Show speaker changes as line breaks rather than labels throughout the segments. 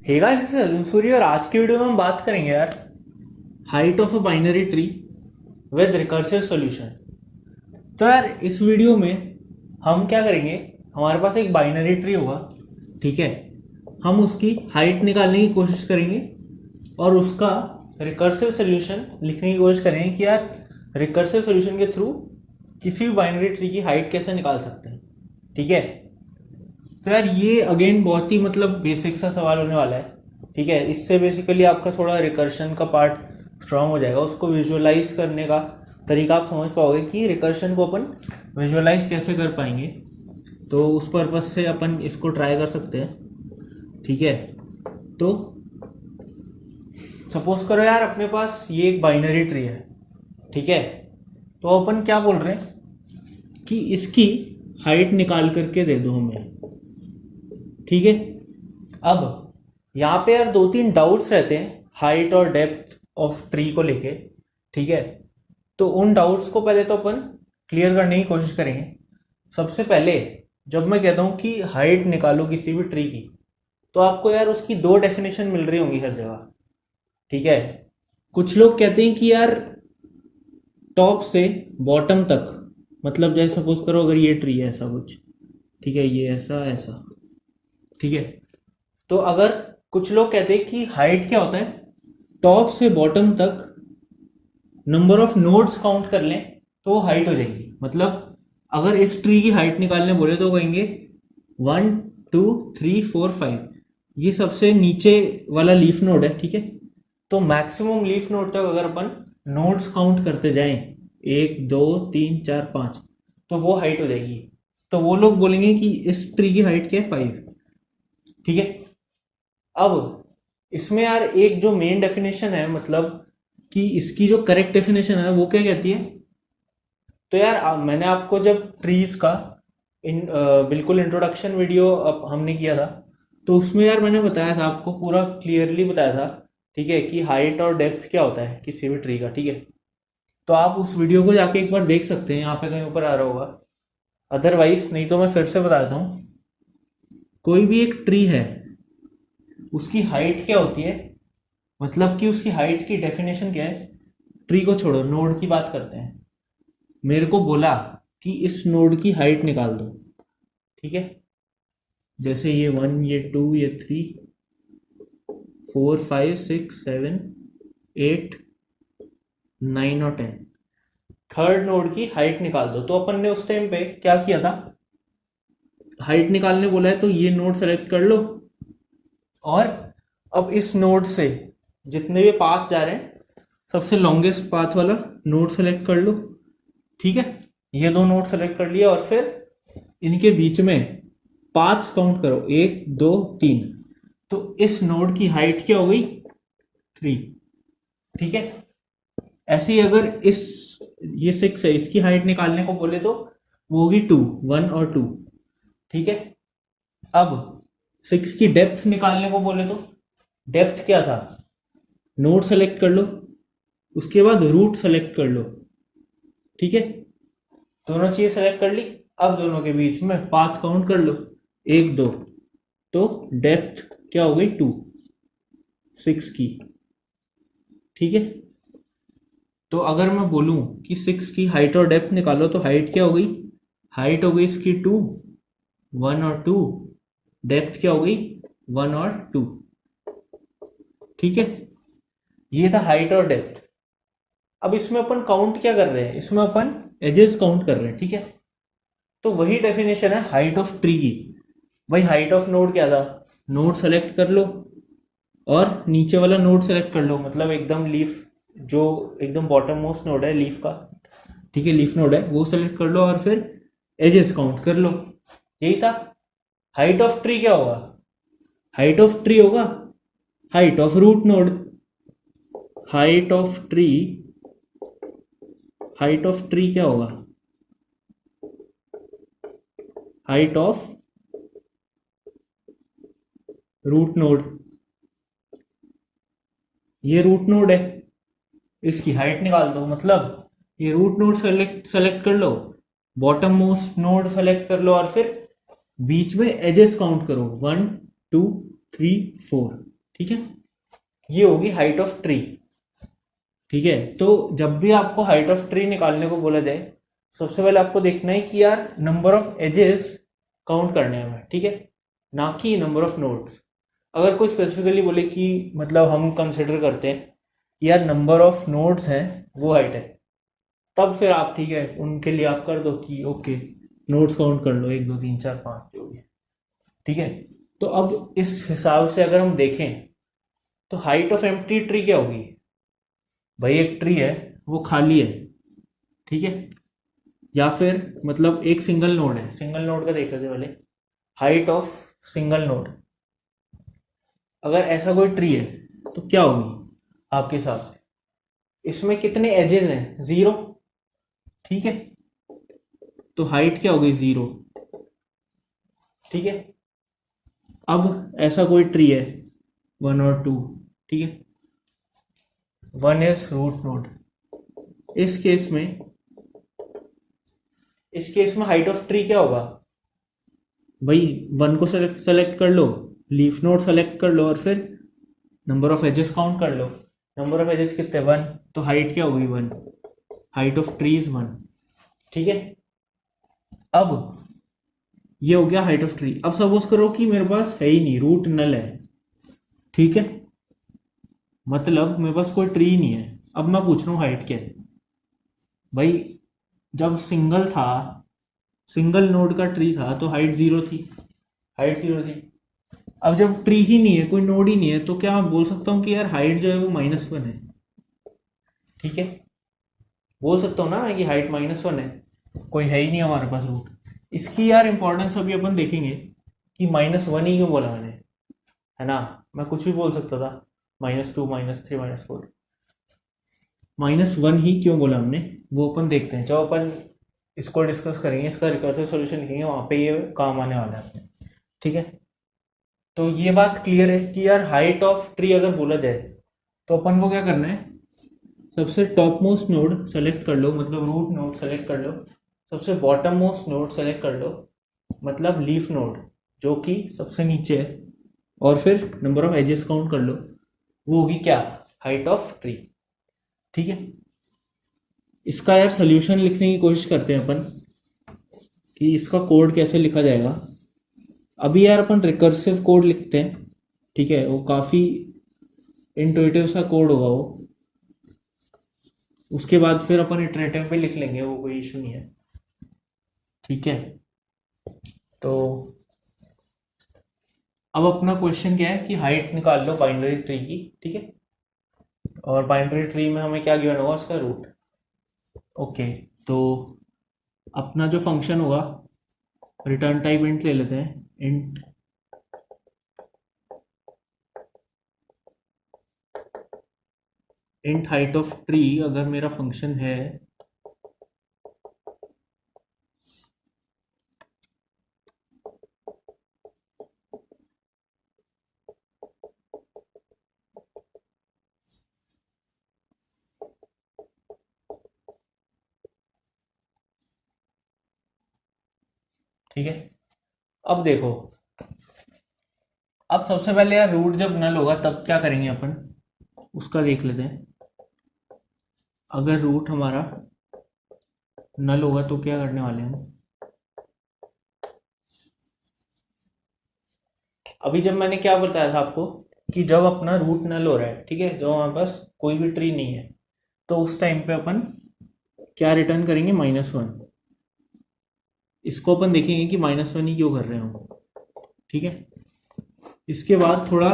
Hey guys, this is Arjun Suri और आज की वीडियो में हम बात करेंगे यार height of a binary tree with recursive solution. तो यार इस वीडियो में हम क्या करेंगे, हमारे पास एक बाइनरी ट्री होगा, ठीक है। हम उसकी हाइट निकालने की कोशिश करेंगे और उसका रिकर्सिव सॉल्यूशन लिखने की कोशिश करेंगे कि यार रिकर्सिव सॉल्यूशन के थ्रू किसी भी बाइनरी ट्री की हाइट कैसे निकाल सकते हैं, ठीक है। तो यार ये अगेन बहुत ही बेसिक सा सवाल होने वाला है, ठीक है। इससे बेसिकली आपका थोड़ा रिकर्शन का पार्ट स्ट्रांग हो जाएगा। उसको विजुअलाइज करने का तरीका आप समझ पाओगे कि रिकर्शन को अपन विजुअलाइज कैसे कर पाएंगे। तो उस पर्पज से अपन इसको ट्राई कर सकते हैं, ठीक है। तो सपोज करो यार अपने पास ये एक बाइनरी ट्री है, ठीक है। तो अपन क्या बोल रहे हैं कि इसकी हाइट निकाल करके दे दो हमें, ठीक है। अब यहाँ पे यार दो तीन डाउट्स रहते हैं हाइट और डेप्थ ऑफ ट्री को लेके, ठीक है। तो उन डाउट्स को पहले तो अपन क्लियर करने की कोशिश करेंगे। सबसे पहले जब मैं कहता हूँ कि हाइट निकालो किसी भी ट्री की, तो आपको यार उसकी दो डेफिनेशन मिल रही होंगी हर जगह, ठीक है। कुछ लोग कहते हैं कि यार टॉप से बॉटम तक, मतलब जैसे सपोज करो अगर ये ट्री है ऐसा कुछ, ठीक है, ये ऐसा ऐसा, ठीक है। तो अगर कुछ लोग कहते हैं कि हाइट क्या होता है, टॉप से बॉटम तक नंबर ऑफ नोड्स काउंट कर लें तो वो हाइट हो जाएगी। मतलब अगर इस ट्री की हाइट निकालने बोले तो कहेंगे 1 2 3 4 5, ये सबसे नीचे वाला लीफ नोड है, ठीक है। तो मैक्सिमम लीफ नोड तक अगर अपन नोड्स काउंट करते जाएं 1 2 3 4 5, तो वो हाइट हो जाएगी। तो वो लोग बोलेंगे कि इस ट्री की हाइट क्या है, 5, ठीक है। अब इसमें यार एक जो मेन डेफिनेशन है, मतलब कि इसकी जो करेक्ट डेफिनेशन है वो क्या कहती है। तो यार मैंने आपको जब ट्रीज का बिल्कुल इंट्रोडक्शन वीडियो अब हमने किया था, तो उसमें यार मैंने बताया था, आपको पूरा क्लियरली बताया था, ठीक है, कि हाइट और डेप्थ क्या होता है किसी भी ट्री का, ठीक है। तो आप उस वीडियो को जाके एक बार देख सकते हैं, यहाँ पे कहीं ऊपर आ रहा होगा। अदरवाइज नहीं तो मैं फिर से बता देता हूँ। कोई भी एक ट्री है, उसकी हाइट क्या होती है, मतलब कि उसकी हाइट की डेफिनेशन क्या है। ट्री को छोड़ो, नोड की बात करते हैं। मेरे को बोला कि इस नोड की हाइट निकाल दो, ठीक है। जैसे ये 1 ये 2 ये 3 4 5 6 7 8 9 और 10, थर्ड नोड की हाइट निकाल दो। तो अपन ने उस टाइम पे क्या किया था, हाइट निकालने बोला है तो ये नोड सेलेक्ट कर लो, और अब इस नोड से जितने भी पाथ जा रहे हैं सबसे लॉन्गेस्ट पाथ वाला नोड सेलेक्ट कर लो, ठीक है। ये दो नोड सेलेक्ट कर लिया और फिर इनके बीच में पाथ्स काउंट करो 1 2 3। तो इस नोड की हाइट क्या हो गई, 3, ठीक है। ऐसे ही अगर इस ये 6 है, इसकी हाइट निकालने को बोले तो वो होगी 2, 1 और 2, ठीक है। अब 6 की डेप्थ निकालने को बोले तो डेप्थ क्या था, नोड सेलेक्ट कर लो, उसके बाद रूट सेलेक्ट कर लो, ठीक है। दोनों चीजें सेलेक्ट कर ली। अब दोनों के बीच में पाथ काउंट कर लो 1 2, तो डेप्थ क्या हो गई 2 6 की, ठीक है। तो अगर मैं बोलूं कि 6 की हाइट और डेप्थ निकालो तो हाइट क्या हो गई, हाइट हो गई इसकी 2 1 और 2, डेप्थ क्या हो गई 1 और 2, ठीक है। ये था हाइट और डेप्थ। अब इसमें अपन काउंट क्या कर रहे हैं, इसमें अपन एजेस काउंट कर रहे हैं, ठीक है। तो वही डेफिनेशन है हाइट ऑफ ट्री की। भाई हाइट ऑफ नोड क्या था, नोड सेलेक्ट कर लो और नीचे वाला नोड सेलेक्ट कर लो, मतलब एकदम लीफ जो एकदम बॉटम मोस्ट नोड है लीफ का, ठीक है, लीफ नोड है वो सेलेक्ट कर लो और फिर एजेस काउंट कर लो। यही था। हाइट ऑफ ट्री क्या होगा, हाइट ऑफ ट्री होगा height of root node. Height of tree, height of tree क्या होगा, हाइट ऑफ रूट नोड। ये रूट नोड है, इसकी हाइट निकाल दो, मतलब ये रूट नोड सेलेक्ट कर लो, बॉटम मोस्ट नोड सेलेक्ट कर लो और फिर बीच में एजेस काउंट करो 1 2 3 4। ठीक है, ये होगी हाइट ऑफ ट्री। ठीक है, तो जब भी आपको हाइट ऑफ ट्री निकालने को बोला जाए, सबसे पहले आपको देखना है कि यार नंबर ऑफ एजेस काउंट करने हैं हमें, ठीक है, ना कि नंबर ऑफ नोड्स। अगर कोई स्पेसिफिकली बोले कि मतलब हम कंसिडर करते हैं कि यार नंबर ऑफ नोड्स हैं वो हाइट है, तब फिर आप ठीक है उनके लिए आप कर दो कि ओके नोड्स काउंट कर लो, 1 2 3 4 5 जो भी है। ठीक है, तो अब इस हिसाब से अगर हम देखें तो हाइट ऑफ एम्प्टी ट्री क्या होगी? भाई एक ट्री है वो खाली है, ठीक है, या फिर मतलब एक सिंगल नोड है, सिंगल नोड का देख लेते पहले, हाइट ऑफ सिंगल नोड। अगर ऐसा कोई ट्री है तो क्या होगी आपके हिसाब से? इसमें कितने एजेस हैं? 0, ठीक है, तो हाइट क्या होगी? 0, ठीक है। अब ऐसा कोई ट्री है 1 और 2, ठीक है, 1 इज रूट नोड। इस केस में हाइट ऑफ ट्री क्या होगा भाई? 1 को सेलेक्ट कर लो, लीफ नोड सेलेक्ट कर लो और फिर नंबर ऑफ एजेस काउंट कर लो। नंबर ऑफ एजेस कितने? 1, तो हाइट क्या होगी? 1, हाइट ऑफ ट्री इज 1, ठीक है। अब ये हो गया हाइट ऑफ ट्री। अब सपोज करो कि मेरे पास है ही नहीं, रूट नल है, ठीक है, मतलब मेरे पास कोई ट्री नहीं है। अब मैं पूछ रहा हूँ हाइट क्या है भाई? जब सिंगल नोड का ट्री था तो हाइट 0 थी, हाइट 0 थी। अब जब ट्री ही नहीं है, कोई नोड ही नहीं है, तो क्या मैं बोल सकता हूँ कि यार हाइट जो है वो -1 है? ठीक है, बोल सकता हूँ ना कि हाइट -1 है, कोई है ही नहीं हमारे पास रूट। इसकी यार इंपॉर्टेंस अभी अपन देखेंगे कि -1 ही क्यों बोला मैंने, है ना? मैं कुछ भी बोल सकता था, -2 -3 -4, -1 ही क्यों बोला हमने वो अपन देखते हैं। जब अपन इसको डिस्कस करेंगे, इसका रिकर्सिव सॉल्यूशन लिखेंगे, वहाँ पे ये काम आने वाला है अपने, ठीक है। तो ये बात क्लियर है कि यार हाइट ऑफ ट्री अगर बोला जाए तो अपन को क्या करना है? सबसे टॉप मोस्ट नोड सेलेक्ट कर लो, मतलब रूट नोड सेलेक्ट कर लो। सबसे बॉटम मोस्ट नोड सेलेक्ट कर लो, मतलब लीफ नोड जो कि सबसे नीचे है, और फिर नंबर ऑफ एजेस काउंट कर लो, वो होगी क्या? हाइट ऑफ ट्री, ठीक है। इसका यार सोल्यूशन लिखने की कोशिश करते हैं अपन कि इसका कोड कैसे लिखा जाएगा। अभी यार अपन रिकर्सिव कोड लिखते हैं, ठीक है, वो काफ़ी इंट्यूटिव सा कोड होगा वो। उसके बाद फिर अपन इटरेटिव पे लिख लेंगे, वो कोई इशू नहीं है, ठीक है। तो अब अपना क्वेश्चन क्या है कि हाइट निकाल लो बाइनरी ट्री की, ठीक है, और बाइनरी ट्री में हमें क्या गिवन होगा? उसका रूट। ओके, तो अपना जो फंक्शन होगा, रिटर्न टाइप इंट ले लेते हैं, इंट हाइट ऑफ ट्री अगर मेरा फंक्शन है, ठीक है। अब देखो, अब सबसे पहले यार रूट जब नल होगा तब क्या करेंगे अपन, उसका देख लेते हैं। अगर रूट हमारा नल होगा तो क्या करने वाले हैं हम? अभी जब मैंने क्या बताया था आपको कि जब अपना रूट नल हो रहा है, ठीक है, जब हमारे पास कोई भी ट्री नहीं है, तो उस टाइम पे अपन क्या रिटर्न करेंगे? -1। इसको अपन देखेंगे कि -1 ही क्यों कर रहे हैं हम, ठीक है। इसके बाद थोड़ा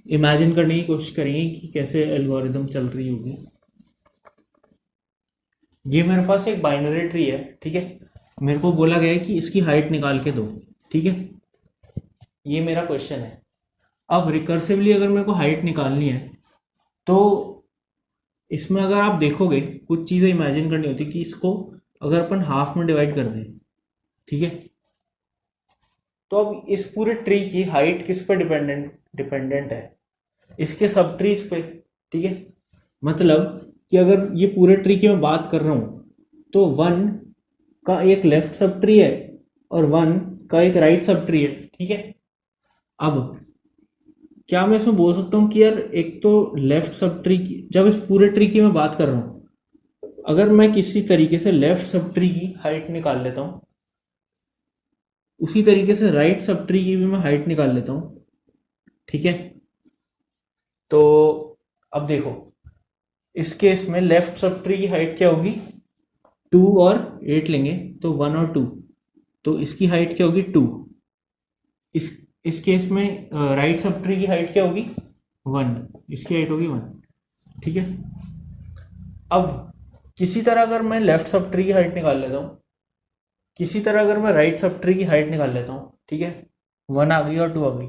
इमेजिन करने की कोशिश करेंगे कि कैसे एल्गोरिदम चल रही होगी। ये मेरे पास एक बाइनरी ट्री है, ठीक है, मेरे को बोला गया है कि इसकी हाइट निकाल के दो, ठीक है, ये मेरा क्वेश्चन है। अब रिकर्सिवली अगर मेरे को हाइट निकालनी है तो इसमें अगर आप देखोगे कुछ चीज़ें इमेजिन करनी होती कि इसको अगर अपन हाफ में डिवाइड कर दें, ठीक है, तो अब इस पूरे ट्री की हाइट किस पर डिपेंडेंट है? इसके सब ट्रीज पे, ठीक है। मतलब कि अगर ये पूरे ट्री की मैं बात कर रहा हूँ तो 1 का एक लेफ्ट सब ट्री है और 1 का एक राइट सब ट्री है, ठीक है। अब क्या मैं इसमें बोल सकता हूँ कि यार एक तो लेफ्ट सब ट्री की, जब इस पूरे ट्री की मैं बात कर रहा हूँ, अगर मैं किसी तरीके से लेफ्ट सब ट्री की हाइट निकाल लेता हूँ, उसी तरीके से राइट सब ट्री की भी मैं हाइट निकाल लेता हूँ, ठीक है। तो अब देखो, इस केस में लेफ्ट सब ट्री की हाइट क्या होगी, 2 और 8 लेंगे तो 1 और 2, तो इसकी हाइट क्या होगी 2। इस केस में राइट सब ट्री की हाइट क्या होगी 1, इसकी हाइट होगी 1, ठीक है। अब किसी तरह अगर मैं लेफ्ट सब ट्री की हाइट निकाल लेता हूँ, किसी तरह अगर मैं राइट सब ट्री की हाइट निकाल लेता हूँ, ठीक है, 1 आ गई और 2 आ गई,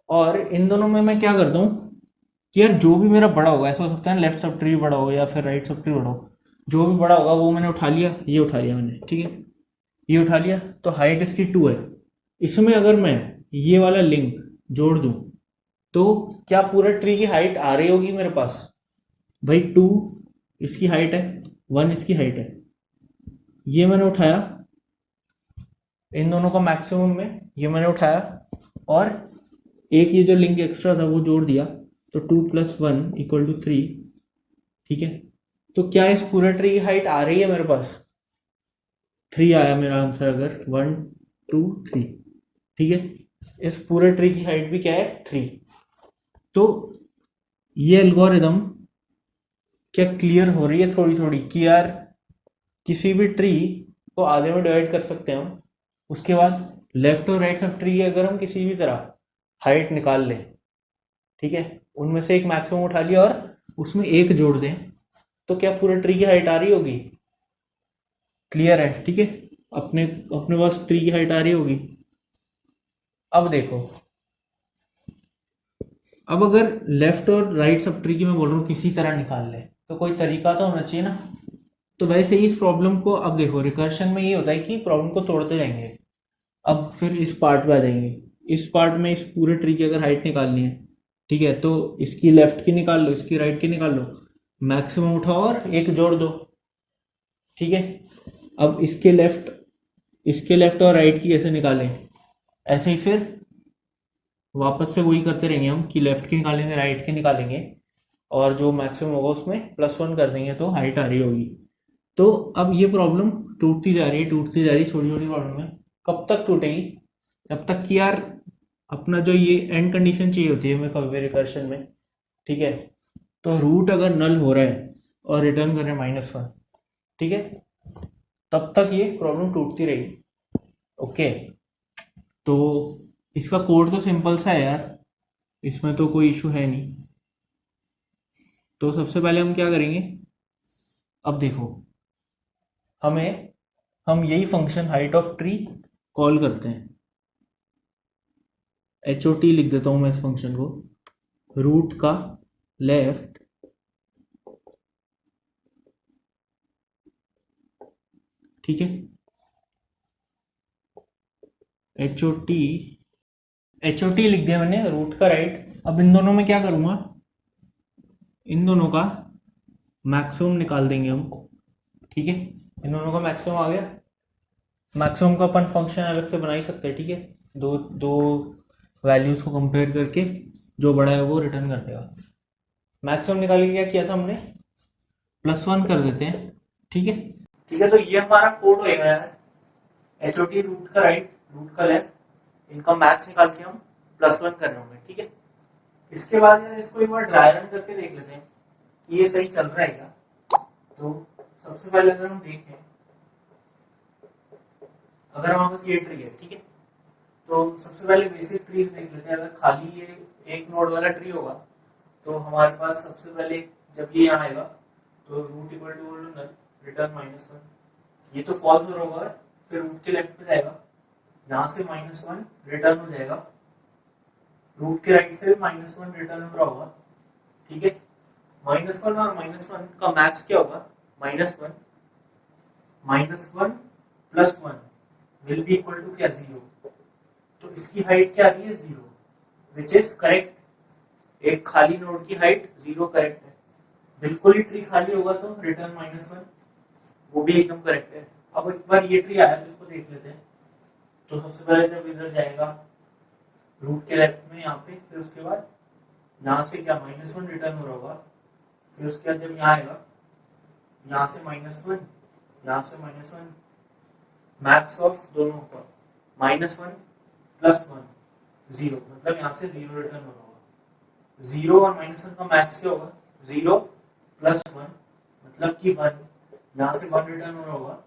और इन दोनों में मैं क्या करता हूँ कि यार जो भी मेरा बड़ा होगा, ऐसा हो सकता है लेफ्ट सब ट्री बड़ा हो या फिर राइट सब ट्री बड़ा हो, जो भी बड़ा होगा वो मैंने उठा लिया, ये उठा लिया मैंने, ठीक है, ये उठा लिया, तो हाइट इसकी 2 है। इसमें अगर मैं ये वाला लिंक जोड़ दूं, तो क्या पूरा ट्री की हाइट आ रही होगी मेरे पास, भाई 2 इसकी हाइट है, 1 इसकी हाइट है, ये मैंने उठाया, इन दोनों का मैक्सिमम में ये मैंने उठाया, और एक ये जो लिंक एक्स्ट्रा था वो जोड़ दिया, तो 2+1 = 3, ठीक है। तो क्या इस पूरे ट्री की हाइट आ रही है मेरे पास, 3 आया मेरा आंसर, अगर 1 2 3, ठीक है। इस पूरे ट्री की हाइट भी क्या है 3। तो ये एल्गोरिदम क्या क्लियर हो रही है थोड़ी थोड़ी कि यार किसी भी ट्री को आधे में डिवाइड कर सकते हैं हम, उसके बाद लेफ्ट और राइट सब ट्री अगर हम किसी भी तरह हाइट निकाल लें, ठीक है, उनमें से एक मैक्सिमम उठा लिया और उसमें एक जोड़ दें, तो क्या पूरे ट्री की हाइट आ रही होगी, क्लियर है, ठीक है। अपने अपने पास ट्री की हाइट आ रही होगी। अब देखो, अब अगर लेफ्ट और राइट सब ट्री की मैं बोल रहा हूँ किसी तरह निकाल ले, तो कोई तरीका तो होना चाहिए ना। तो वैसे ही इस प्रॉब्लम को, अब देखो रिकर्शन में ये होता है कि प्रॉब्लम को तोड़ते जाएंगे। अब फिर इस पार्ट पे आ जाएंगे, इस पार्ट में इस पूरे ट्री की अगर हाइट निकालनी है, ठीक है, तो इसकी लेफ्ट की निकाल लो, इसकी राइट की निकाल लो, मैक्सिमम उठाओ और एक जोड़ दो, ठीक है। अब इसके लेफ्ट और राइट की कैसे निकालें, ऐसे ही फिर वापस से वही करते रहेंगे हम कि लेफ्ट की निकालेंगे राइट की निकालेंगे, और जो मैक्सिमम होगा उसमें +1 कर देंगे तो हाइट आ रही होगी। तो अब ये प्रॉब्लम टूटती जा रही है, टूटती जा रही है, छोटी छोटी प्रॉब्लम है। कब तक टूटेगी, जब तक कि यार अपना जो ये एंड कंडीशन चाहिए होती है हमें कभी रिकर्शन में, ठीक है, तो रूट अगर नल हो रहा है और रिटर्न कर रहे हैं -1, ठीक है, तब तक ये प्रॉब्लम टूटती रहेगी। ओके, तो इसका कोड तो सिंपल सा है यार, इसमें तो कोई इशू है नहीं। तो सबसे पहले हम क्या करेंगे, अब देखो, हम यही function height of tree call करते हैं, HOT लिख देता हूं मैं इस फंक्शन को, रूट का लेफ्ट, ठीक है, HOT लिख दिया मैंने, रूट का राइट। अब इन दोनों में क्या करूंगा, इन दोनों का मैक्सिमम निकाल देंगे हम, ठीक है, इन दोनों का मैक्सिमम आ गया। मैक्सिमम का अपन फंक्शन अलग से बना ही सकते हैं, ठीक है, दो दो वैल्यूज को कंपेयर करके जो बड़ा है वो रिटर्न कर देगा। मैक्सिमम निकाल के क्या किया था हमने, +1 कर देते हैं, ठीक है, ठीक है। तो ये हमारा कोड होएगा यार, HOT रूट का राइट, रूट का लेफ्ट, इनका मैक्स निकाल के हम +1 कर रहे होंगे, ठीक है। इसके बाद यार इसको एक बार ड्राई रन करके देख लेते हैं कि ये सही चल रहा है क्या। तो सबसे पहले अगर हम देखें, अगर हमारे पास ये ट्री है, ठीक है, तो सबसे पहले बेसिक ट्रीज देख लेते हैं। अगर खाली ये एक नोड वाला ट्री होगा, तो हमारे पास सबसे पहले जब ये यहाँ आएगा, तो root equal to null, return -1, ये तो फॉल्स होगा, फिर रूट के लेफ्ट पे जाएगा, यहाँ से -1 रिटर्न हो जाएगा, रूट के राइट से -1 रिटर्न हो रहा होगा, ठीक है। -1 और -1 का मैक्स क्या होगा, -1 +1 विल बी इक्वल टू क्या, 0। तो इसकी हाइट क्या आ रही है, 0, विच इज करेक्ट। एक खाली नोड की हाइट 0 करेक्ट है, बिल्कुल ही ट्री खाली होगा तो रिटर्न -1, वो भी एकदम करेक्ट है। अब एक बार ये ट्री आया तो इसको देख लेते हैं। तो सबसे पहले जब इधर जाएगा, रूट के लेफ्ट में यहाँ पे, फिर उसके बाद यहाँ से क्या -1 रिटर्न हो रहा होगा, फिर उसके बाद जब यहाँ आएगा यहाँ से -1, यहाँ से -1, मैक्स ऑफ दोनों का -1 + 1 0, मतलब यहाँ से 0 रिटर्न हो रहा होगा। 0 और -1 का मैक्स क्या होगा, 0 + 1 मतलब कि 1, यहाँ से 1 रिटर्न हो रहा होगा।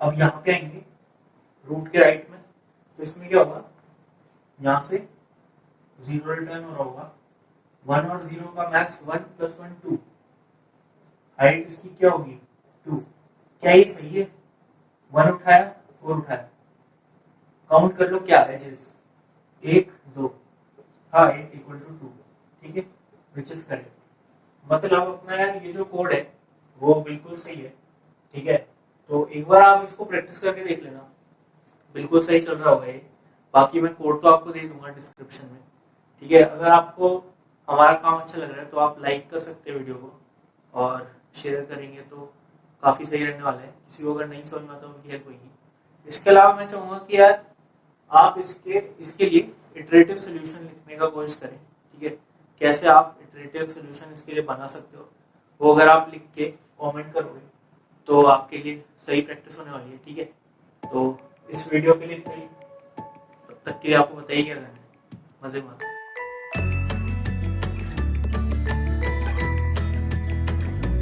अब यहाँ पे आएंगे रूट के राइट में, तो इसमें क्या होगा, यहाँ से 0 रिटर्न हो रहा होगा। 1 और 0 का मैक्स 1 + 1 2, हाइट इसकी क्या होगी 2। क्या ये सही है, 1 उठाया 4 उठाया, काउंट कर लो क्या एजेस, 1 2, हाइट = 2, ठीक है, विच इज करेक्ट। मतलब अपना यार ये जो कोड है वो बिल्कुल सही है, ठीक है। तो एक बार आप इसको प्रैक्टिस करके देख लेना, बिल्कुल सही चल रहा होगा ये। बाकी मैं कोड तो आपको दे दूंगा डिस्क्रिप्शन में, ठीक है। अगर आपको हमारा काम अच्छा लग रहा है तो आप लाइक कर सकते हैं वीडियो को, और शेयर करेंगे तो काफ़ी सही रहने वाला है। किसी को अगर नहीं समझ में आता तो उनकी हेल्प होगी। इसके अलावा मैं चाहूँगा कि यार आप इसके लिए इटरेटिव सोल्यूशन लिखने का कोशिश करें, ठीक है। कैसे आप इटरेटिव सोल्यूशन इसके लिए बना सकते हो, वो अगर आप लिख के कमेंट करोगे तो आपके लिए सही प्रैक्टिस होने वाली है, ठीक है। तो इस वीडियो के लिए तब तक के लिए आपको बताइए क्या करना है, मजे मारो।